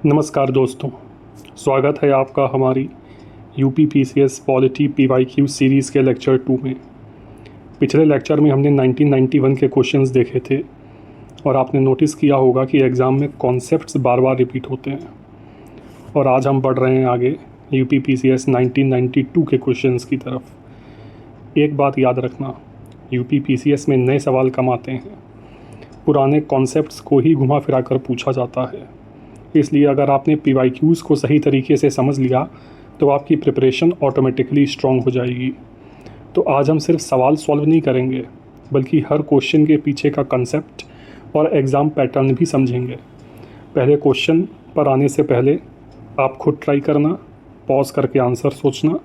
नमस्कार दोस्तों, स्वागत है आपका हमारी यूपीपीसीएस पॉलिटी पीवाईक्यू सीरीज़ के लेक्चर 2 में। पिछले लेक्चर में हमने 1991 के क्वेश्चंस देखे थे और आपने नोटिस किया होगा कि एग्ज़ाम में कॉन्सेप्ट्स बार बार रिपीट होते हैं। और आज हम बढ़ रहे हैं आगे यूपीपीसीएस 1992 के क्वेश्चंस की तरफ। एक बात याद रखना, यूपीपीसीएस में नए सवाल कम आते हैं, पुराने कॉन्सेप्ट्स को ही घुमा फिरा कर पूछा जाता है। इसलिए अगर आपने पीवाईक्यूज़ को सही तरीके से समझ लिया तो आपकी प्रिपरेशन ऑटोमेटिकली स्ट्रॉन्ग हो जाएगी। तो आज हम सिर्फ सवाल सॉल्व नहीं करेंगे बल्कि हर क्वेश्चन के पीछे का कंसेप्ट और एग्ज़ाम पैटर्न भी समझेंगे। पहले क्वेश्चन पर आने से पहले आप खुद ट्राई करना, पॉज करके आंसर सोचना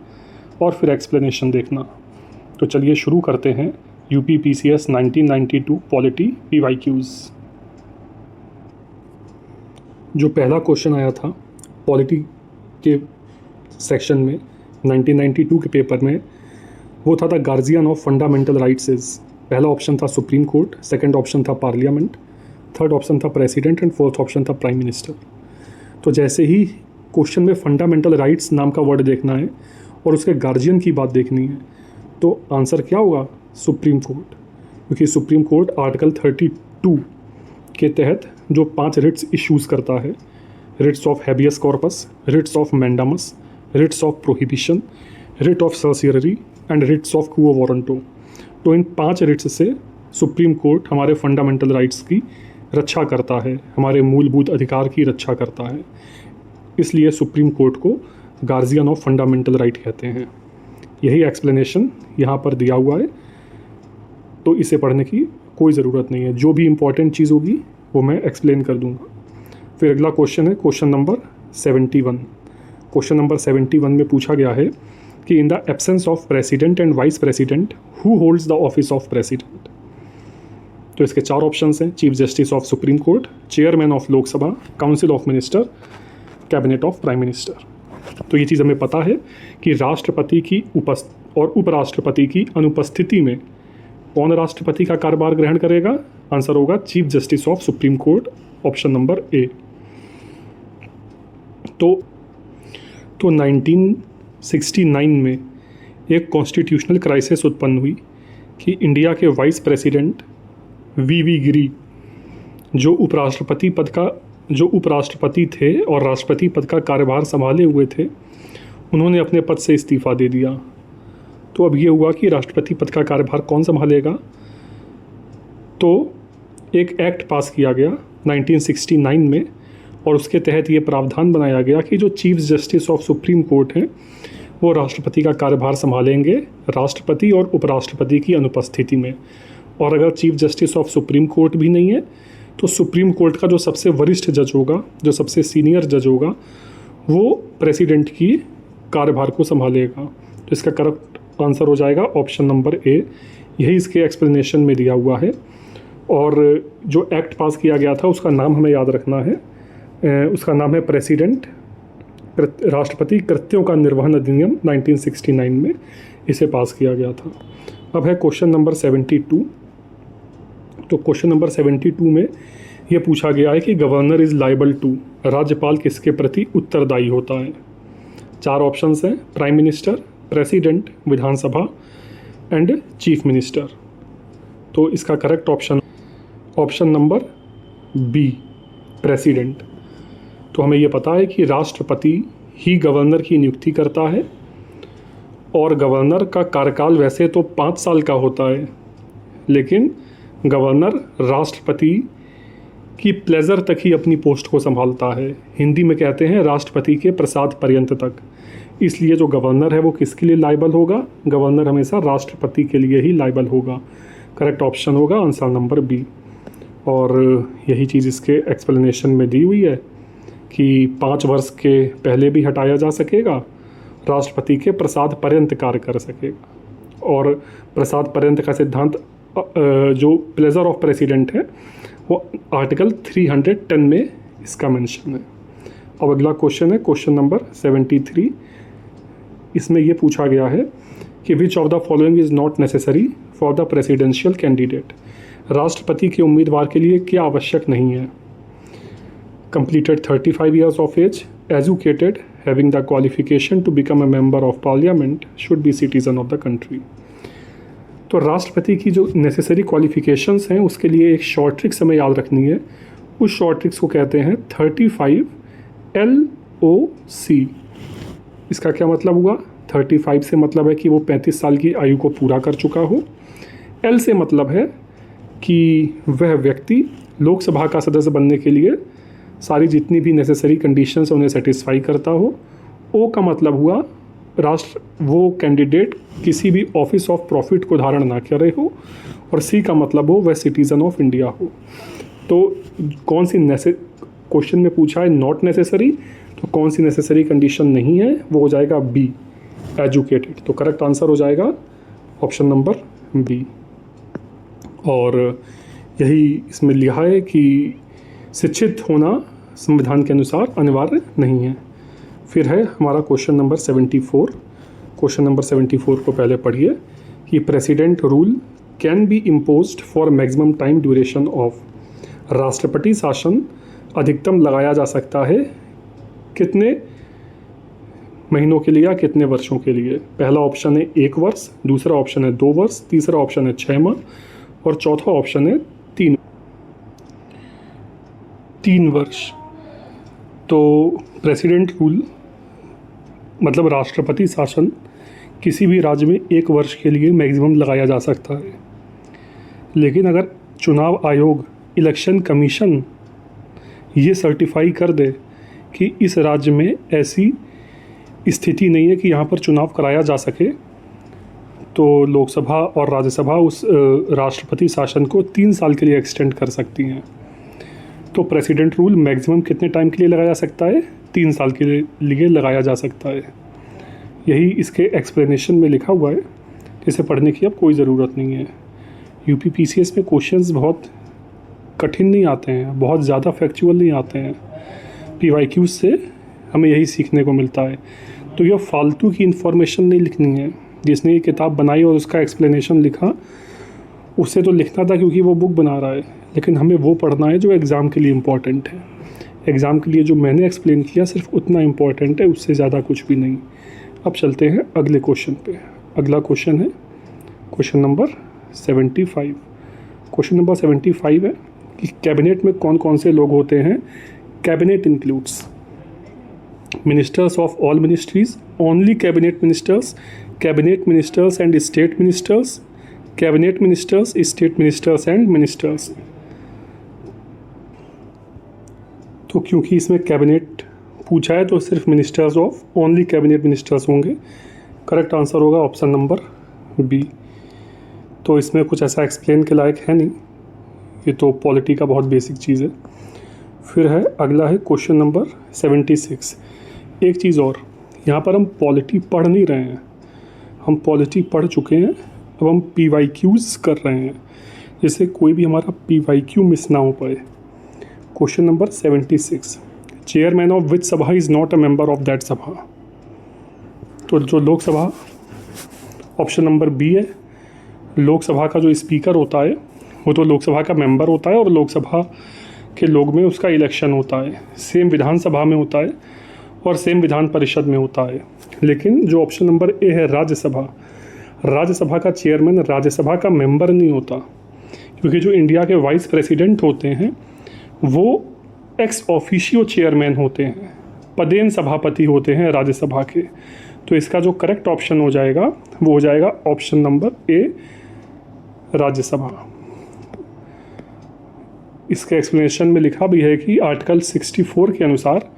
और फिर एक्सप्लेनेशन देखना। तो चलिए शुरू करते हैं यूपीपीसीएस 1992 पॉलिटी पीवाईक्यूज़। जो पहला क्वेश्चन आया था पॉलिटी के सेक्शन में 1992 के पेपर में, वो था the guardian of fundamental rights is. पहला ऑप्शन था सुप्रीम कोर्ट, सेकंड ऑप्शन था पार्लियामेंट, थर्ड ऑप्शन था प्रेसिडेंट एंड फोर्थ ऑप्शन था प्राइम मिनिस्टर। तो जैसे ही क्वेश्चन में फंडामेंटल राइट्स नाम का वर्ड देखना है और उसके गार्जियन की बात देखनी है तो आंसर क्या होगा? Supreme court. क्योंकि सुप्रीम कोर्ट आर्टिकल 32 के तहत जो 5 रिट्स इश्यूज़ करता है, writs of habeas corpus, writs of mandamus, writs of prohibition, writ of certiorari and writs of quo warranto. तो इन 5 रिट्स से सुप्रीम कोर्ट हमारे फंडामेंटल राइट्स की रक्षा करता है, हमारे मूलभूत अधिकार की रक्षा करता है। इसलिए सुप्रीम कोर्ट को गार्जियन ऑफ फंडामेंटल राइट कहते हैं। यही एक्सप्लेनेशन यहाँ पर दिया हुआ है, तो इसे पढ़ने की कोई ज़रूरत नहीं है। जो भी इम्पॉर्टेंट चीज़ होगी वो मैं एक्सप्लेन कर दूंगा। फिर अगला क्वेश्चन है क्वेश्चन नंबर 71। क्वेश्चन नंबर 71 में पूछा गया है कि in the absence of president and vice president who holds the office of president. तो इसके 4 ऑप्शंस हैं: chief justice of supreme court, chairman of Lok Sabha, council of minister, cabinet of prime minister. तो ये चीज़ हमें पता है कि राष्ट्रपति की और उपराष्ट्रपति की अनुपस्थिति में कौन राष्ट्रपति का कार्यभार ग्रहण करेगा? आंसर होगा chief justice of supreme court, option number A. तो 1969 में एक कॉन्स्टिट्यूशनल क्राइसिस उत्पन्न हुई कि इंडिया के वाइस प्रेसिडेंट वी गिरी जो उपराष्ट्रपति थे और राष्ट्रपति पद का कार्यभार संभाले हुए थे, उन्होंने अपने पद से इस्तीफा दे दिया। तो अब ये हुआ कि राष्ट्रपति पद का कार्यभार कौन संभालेगा? तो एक एक्ट पास किया गया 1969 में और उसके तहत ये प्रावधान बनाया गया कि जो chief justice of supreme court हैं वो राष्ट्रपति का कार्यभार संभालेंगे राष्ट्रपति और उपराष्ट्रपति की अनुपस्थिति में। और अगर chief justice of supreme court भी नहीं है तो सुप्रीम कोर्ट का जो सबसे वरिष्ठ जज होगा, जो सबसे सीनियर जज होगा, वो प्रेसिडेंट की कार्यभार को संभालेगा। तो इसका करेक्ट आंसर हो जाएगा ऑप्शन नंबर ए। यही इसके एक्सप्लेनेशन में दिया हुआ है। और जो एक्ट पास किया गया था उसका नाम हमें याद रखना है, उसका नाम है प्रेसिडेंट राष्ट्रपति कृत्यों का निर्वहन अधिनियम 1969 में इसे पास किया गया था। अब है क्वेश्चन नंबर 72। तो क्वेश्चन नंबर 72 में ये पूछा गया है कि गवर्नर इज़ लाइबल टू, राज्यपाल किसके प्रति उत्तरदायी होता है? 4 ऑप्शंस हैं: prime minister, president, Vidhansabha and chief minister. तो इसका correct option number B, president. तो हमें ये पता है कि राष्ट्रपति ही गवर्नर की नियुक्ति करता है और गवर्नर का कार्यकाल वैसे तो 5 साल का होता है, लेकिन गवर्नर राष्ट्रपति की प्लेजर तक ही अपनी पोस्ट को संभालता है। हिंदी में कहते हैं राष्ट्रपति के प्रसाद पर्यंत तक। इसलिए जो गवर्नर है वो किसके लिए लायबल होगा? गवर्नर हमेशा राष्ट्रपति के लिए ही लायबल होगा। करेक्ट ऑप्शन होगा आंसर नंबर बी। और यही चीज़ इसके एक्सप्लेनेशन में दी हुई है कि 5 वर्ष के पहले भी हटाया जा सकेगा, राष्ट्रपति के प्रसाद पर्यंत कार्य कर सकेगा। और प्रसाद पर्यंत का सिद्धांत जो प्लेजर ऑफ प्रेसिडेंट है वो आर्टिकल 310 में इसका मेंशन है। अब अगला क्वेश्चन है क्वेश्चन नंबर 73। इसमें ये पूछा गया है कि which of the following is not necessary for the presidential candidate. राष्ट्रपति के उम्मीदवार के लिए क्या आवश्यक नहीं है? completed 35 years of age, educated, having the qualification to become a member of parliament, should be citizen of the country. तो राष्ट्रपति की जो नेसेसरी क्वालिफिकेशंस हैं उसके लिए एक शॉर्ट ट्रिक्स हमें याद रखनी है। उस शॉर्ट ट्रिक्स को कहते हैं 35 LOC। इसका क्या मतलब हुआ? 35 से मतलब है कि वो 35 साल की आयु को पूरा कर चुका हो। L से मतलब है कि वह व्यक्ति लोकसभा का सदस्य बनने के लिए सारी जितनी भी नेसेसरी कंडीशंस हैं उन्हें सेटिस्फाई करता हो। O का मतलब हुआ वो कैंडिडेट किसी भी ऑफिस ऑफ प्रॉफिट को धारण ना करे हो। और C का मतलब हो वह सिटीज़न ऑफ इंडिया हो। तो कौन सी क्वेश्चन में पूछा है नॉट नेसेसरी, तो कौन सी नेसेसरी कंडीशन नहीं है, वो हो जाएगा B, एजुकेटेड। तो करेक्ट आंसर हो जाएगा ऑप्शन नंबर B। और यही इसमें लिखा है कि शिक्षित होना संविधान के अनुसार अनिवार्य नहीं है। फिर है हमारा क्वेश्चन नंबर 74। क्वेश्चन नंबर 74 को पहले पढ़िए कि president rule can be imposed for maximum time duration of. राष्ट्रपति शासन अधिकतम लगाया जा सकता है कितने महीनों के लिए या कितने वर्षों के लिए? पहला ऑप्शन है 1 वर्ष, दूसरा ऑप्शन है 2 वर्ष, तीसरा ऑप्शन है 6 माह और चौथा ऑप्शन है 3 वर्ष। तो प्रेसिडेंट रूल मतलब राष्ट्रपति शासन किसी भी राज्य में 1 वर्ष के लिए मैक्सिमम लगाया जा सकता है। लेकिन अगर चुनाव आयोग, इलेक्शन कमीशन ये सर्टिफाई कर दे कि इस राज्य में ऐसी स्थिति नहीं है कि यहाँ पर चुनाव कराया जा सके, तो लोकसभा और राज्यसभा उस राष्ट्रपति शासन को 3 साल के लिए एक्सटेंड कर सकती हैं। तो प्रेसिडेंट रूल मैक्सिमम कितने टाइम के लिए लगाया जा सकता है? 3 साल के लिए लगाया जा सकता है। यही इसके एक्सप्लेनेशन में लिखा हुआ है, इसे पढ़ने की अब कोई ज़रूरत नहीं है। UPPCS में क्वेश्चंस बहुत कठिन नहीं आते हैं, बहुत ज़्यादा फैक्चुअल नहीं आते हैं। PYQ से हमें यही सीखने को मिलता है। तो यह फालतू की इन्फॉर्मेशन नहीं लिखनी है। जिसने ये किताब बनाई और उसका एक्सप्लेनेशन लिखा, उससे तो लिखना था क्योंकि वो बुक बना रहा है, लेकिन हमें वो पढ़ना है जो एग्ज़ाम के लिए इम्पॉर्टेंट है। एग्ज़ाम के लिए जो मैंने एक्सप्लेन किया सिर्फ उतना इम्पॉर्टेंट है, उससे ज़्यादा कुछ भी नहीं। अब चलते हैं अगले क्वेश्चन पे। अगला क्वेश्चन है क्वेश्चन नंबर 75। क्वेश्चन नंबर 75 है कि कैबिनेट में कौन कौन से लोग होते हैं? Cabinet includes ministers of all ministries, only cabinet ministers, cabinet ministers and state ministers, cabinet ministers, state ministers and ministers. तो क्योंकि इसमें कैबिनेट पूछा है तो सिर्फ ministers of only cabinet ministers होंगे। करेक्ट आंसर होगा ऑप्शन नंबर B। तो इसमें कुछ ऐसा एक्सप्लेन के लायक है नहीं, ये तो पॉलिटी का बहुत बेसिक चीज़ है। फिर है अगला है क्वेश्चन नंबर 76। एक चीज़ और, यहाँ पर हम पॉलिटी पढ़ नहीं रहे हैं, हम पॉलिटी पढ़ चुके हैं, अब हम PYQs कर रहे हैं, जिससे कोई भी हमारा PYQ मिस ना हो पाए। Question number 76, chairman of which Sabha is not a member of that Sabha. तो जो लोकसभा, ऑप्शन नंबर B है, लोकसभा का जो स्पीकर होता है वो तो लोकसभा का मेंबर होता है और लोकसभा के लोग में उसका इलेक्शन होता है, सेम विधानसभा में होता है और सेम विधान परिषद में होता है। लेकिन जो ऑप्शन नंबर A है राज्यसभा, राज्यसभा का चेयरमैन राज्यसभा का मेंबर नहीं होता, क्योंकि जो इंडिया के वाइस प्रेसिडेंट होते हैं वो एक्स ऑफिशियो चेयरमैन होते हैं, पदेन सभापति होते हैं राज्यसभा के। तो इसका जो करेक्ट ऑप्शन हो जाएगा वो हो जाएगा ऑप्शन नंबर A, राज्यसभा। इसके एक्सप्लेनेशन में लिखा भी है कि आर्टिकल 64 के अनुसार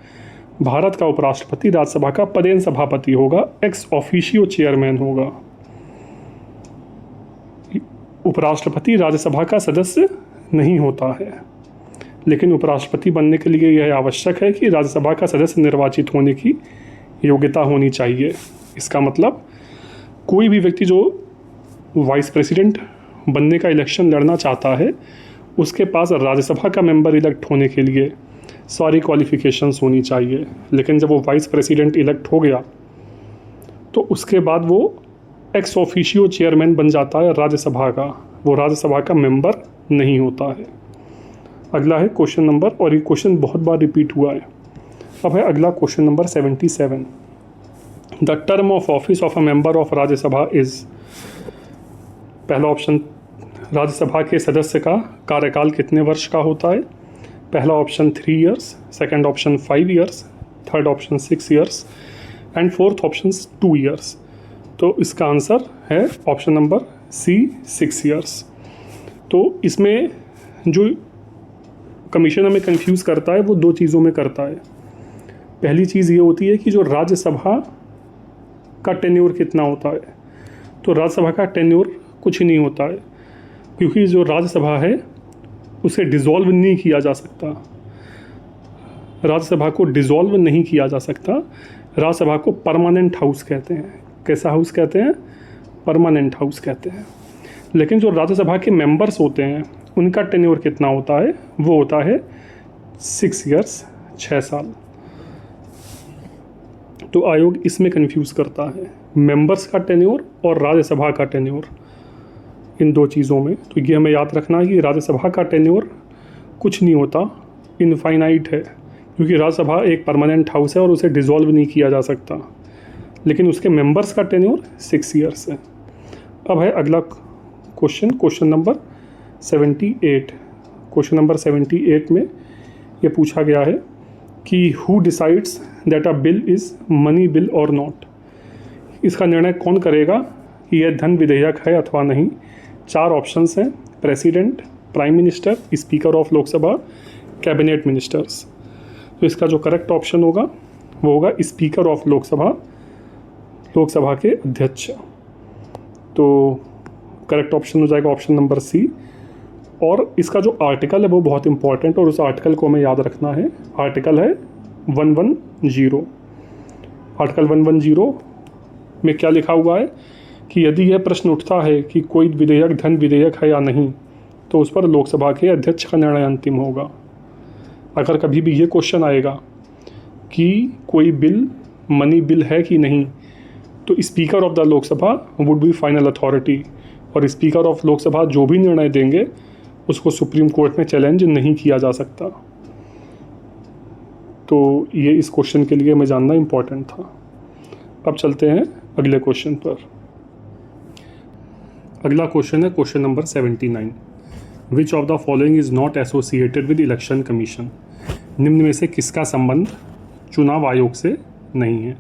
भारत का उपराष्ट्रपति राज्यसभा का पदेन सभापति होगा, एक्स ऑफिशियो चेयरमैन होगा। उपराष्ट्रपति राज्यसभा का सदस्य नहीं होता है, लेकिन उपराष्ट्रपति बनने के लिए यह आवश्यक है कि राज्यसभा का सदस्य निर्वाचित होने की योग्यता होनी चाहिए। इसका मतलब कोई भी व्यक्ति जो वाइस प्रेसिडेंट बनने का इलेक्शन लड़ना चाहता है उसके पास राज्यसभा का मेंबर इलेक्ट होने के लिए सारी क्वालिफिकेशंस होनी चाहिए। लेकिन जब वो वाइस प्रेसिडेंट इलेक्ट हो गया तो उसके बाद वो एक्स ऑफिशियो चेयरमैन बन जाता है राज्यसभा का, वो राज्यसभा का मेंबर नहीं होता है। अगला है क्वेश्चन नंबर, और ये क्वेश्चन बहुत बार रिपीट हुआ है। अब है अगला question number 77। The term of office of a member of Rajya Sabha is. पहला ऑप्शन, राज्यसभा के सदस्य का कार्यकाल कितने वर्ष का होता है? पहला option 3 years, second option 5 years, third option 6 years and fourth option 2 years. तो इसका आंसर है ऑप्शन नंबर सी, 6 इयर्स। तो इसमें जो कमीशन हमें कंफ्यूज करता है वो दो चीज़ों में करता है। पहली चीज़ ये होती है कि जो राज्यसभा का टेन्योर कितना होता है। तो राज्यसभा का टेन्योर कुछ नहीं होता है, क्योंकि जो राज्यसभा है उसे डिसॉल्व नहीं किया जा सकता। राज्यसभा को डिसॉल्व नहीं किया जा सकता। राज्यसभा को परमानेंट हाउस कहते हैं। कैसा हाउस कहते हैं? परमानेंट हाउस कहते हैं। लेकिन जो राज्यसभा के मेंबर्स होते हैं उनका टेन्योर कितना होता है? वो होता है 6 इयर्स, 6 साल। तो आयोग इसमें कंफ्यूज करता है मेंबर्स का टेन्योर और राज्यसभा का टेन्योर, इन दो चीज़ों में। तो ये हमें याद रखना है कि राज्यसभा का टेन्योर कुछ नहीं होता, इनफाइनाइट है, क्योंकि राज्यसभा एक परमानेंट हाउस है और उसे डिसॉल्व नहीं किया जा सकता। लेकिन उसके मेंबर्स का टेन्योर 6 इयर्स है। अब है अगला question, question number 78। Question number 78 में ये पूछा गया है कि who decides that a bill is money bill और नॉट। इसका निर्णय कौन करेगा कि यह धन विधेयक है अथवा नहीं? 4 ऑप्शंस हैं, president, prime minister, speaker of Lok Sabha, cabinet ministers. तो इसका जो करेक्ट ऑप्शन होगा वो होगा स्पीकर ऑफ लोकसभा, लोकसभा के अध्यक्ष। तो करेक्ट ऑप्शन हो जाएगा ऑप्शन नंबर सी। और इसका जो आर्टिकल है वो बहुत इंपॉर्टेंट, और उस आर्टिकल को हमें याद रखना है। आर्टिकल है 110। आर्टिकल 110 में क्या लिखा हुआ है कि यदि यह प्रश्न उठता है कि कोई विधेयक धन विधेयक है या नहीं, तो उस पर लोकसभा के अध्यक्ष का निर्णय अंतिम होगा। अगर कभी भी ये क्वेश्चन आएगा कि कोई बिल मनी बिल है कि नहीं, तो speaker of the Lok Sabha would be final authority, और स्पीकर ऑफ लोकसभा जो भी निर्णय देंगे उसको सुप्रीम कोर्ट में चैलेंज नहीं किया जा सकता। तो ये इस क्वेश्चन के लिए हमें जानना इम्पोर्टेंट था। अब चलते हैं अगले क्वेश्चन पर। अगला क्वेश्चन है question number 79। Which of the following is not associated with election commission. निम्न में से किसका संबंध चुनाव आयोग से नहीं है?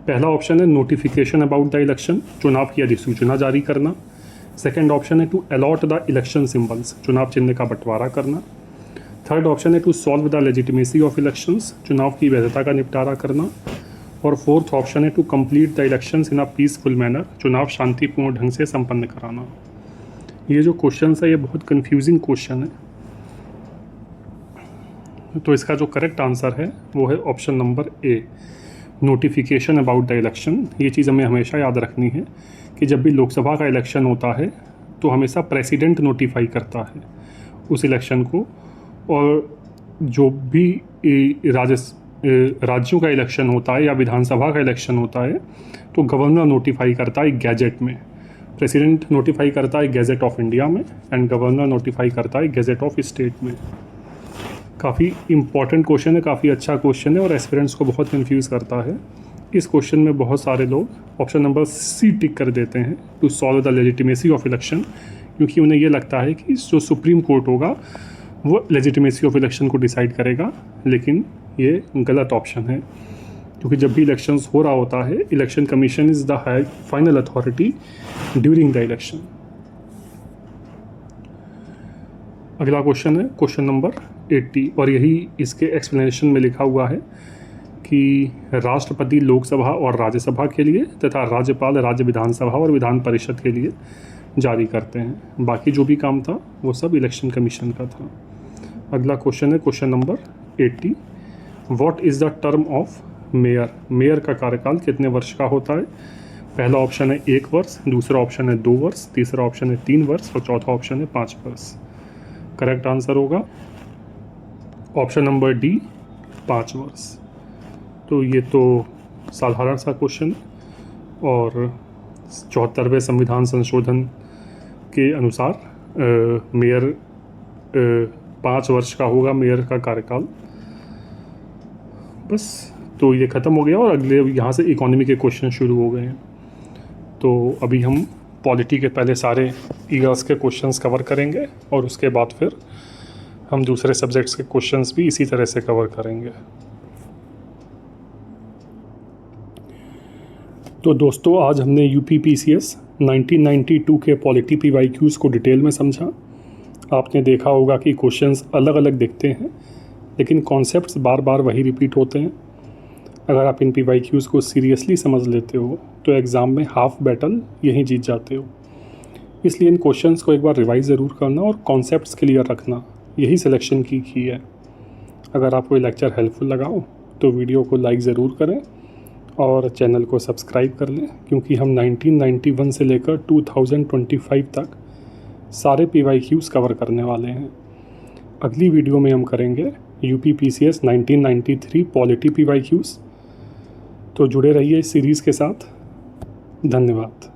पहला ऑप्शन है नोटिफिकेशन अबाउट द इलेक्शन, चुनाव की अधिसूचना जारी करना। सेकेंड ऑप्शन है to allot the election symbols, चुनाव चिन्ह का बंटवारा करना। थर्ड ऑप्शन है to solve the legitimacy of elections, चुनाव की वैधता का निपटारा करना। और फोर्थ ऑप्शन है to complete the elections in a peaceful manner, चुनाव शांतिपूर्ण ढंग से संपन्न कराना। ये जो क्वेश्चन है ये बहुत कंफ्यूजिंग क्वेश्चन है। तो इसका जो करेक्ट आंसर है वो है option number A, notification about the election. ये चीज़ हमें हमेशा याद रखनी है कि जब भी लोकसभा का इलेक्शन होता है तो हमेशा प्रेसिडेंट नोटिफाई करता है उस इलेक्शन को, और जो भी राज्यों का इलेक्शन होता है या विधानसभा का इलेक्शन होता है तो गवर्नर नोटिफाई करता है गैजेट में। प्रेसिडेंट नोटिफाई करता है गैजेट ऑफ इंडिया में एंड गवर्नर नोटिफाई करता है गैजेट ऑफ स्टेट में। काफ़ी इंपॉर्टेंट क्वेश्चन है, काफ़ी अच्छा क्वेश्चन है और एस्पिरेंट्स को बहुत कंफ्यूज करता है। इस क्वेश्चन में बहुत सारे लोग ऑप्शन नंबर सी टिक कर देते हैं, to solve the legitimacy of election, क्योंकि उन्हें ये लगता है कि जो सुप्रीम कोर्ट होगा वो लेजिटिमेसी ऑफ इलेक्शन को डिसाइड करेगा। लेकिन ये गलत ऑप्शन है, क्योंकि जब भी इलेक्शंस हो रहा होता है election commission is the final authority during the election. अगला क्वेश्चन है क्वेश्चन नंबर 80, और यही इसके एक्सप्लेनेशन में लिखा हुआ है कि राष्ट्रपति लोकसभा और राज्यसभा के लिए तथा राज्यपाल राज्य विधानसभा और विधान परिषद के लिए जारी करते हैं। बाकी जो भी काम था वो सब इलेक्शन कमीशन का था। अगला क्वेश्चन है question number 80। What is the term of mayor. Mayor का कार्यकाल कितने वर्ष का होता है? पहला ऑप्शन है 1 वर्ष, दूसरा ऑप्शन है 2 वर्ष, तीसरा ऑप्शन है 3 वर्ष और चौथा ऑप्शन है 5 वर्ष। करेक्ट आंसर होगा ऑप्शन नंबर डी, 5 वर्ष। तो ये तो साधारण सा क्वेश्चन है और 74वें संविधान संशोधन के अनुसार मेयर 5 वर्ष का होगा मेयर का कार्यकाल। बस, तो ये ख़त्म हो गया और अगले यहाँ से इकोनॉमी के क्वेश्चन शुरू हो गए हैं। तो अभी हम पॉलिटी के पहले सारे ईयर्स के क्वेश्चंस कवर करेंगे और उसके बाद फिर हम दूसरे सब्जेक्ट्स के क्वेश्चंस भी इसी तरह से कवर करेंगे। तो दोस्तों, आज हमने यूपीपीसीएस 1992 के पॉलिटी पीवाईक्यूज़ को डिटेल में समझा। आपने देखा होगा कि क्वेश्चंस अलग अलग दिखते हैं लेकिन कॉन्सेप्ट्स बार बार वही रिपीट होते हैं। अगर आप इन पीवाईक्यूज़ को सीरियसली समझ लेते हो तो एग्ज़ाम में हाफ बैटल यहीं जीत जाते हो। इसलिए इन क्वेश्चंस को एक बार रिवाइज ज़रूर करना और कॉन्सेप्ट्स क्लियर रखना, यही सिलेक्शन की है। अगर आपको ये लेक्चर हेल्पफुल लगा हो तो वीडियो को लाइक ज़रूर करें और चैनल को सब्सक्राइब कर लें, क्योंकि हम 1991 से लेकर 2025 तक सारे पीवाईक्यूज़ कवर करने वाले हैं। अगली वीडियो में हम करेंगे यूपीपीसीएस 1993 पॉलिटी पीवाईक्यूज़। तो जुड़े रहिए इस सीरीज़ के साथ। धन्यवाद।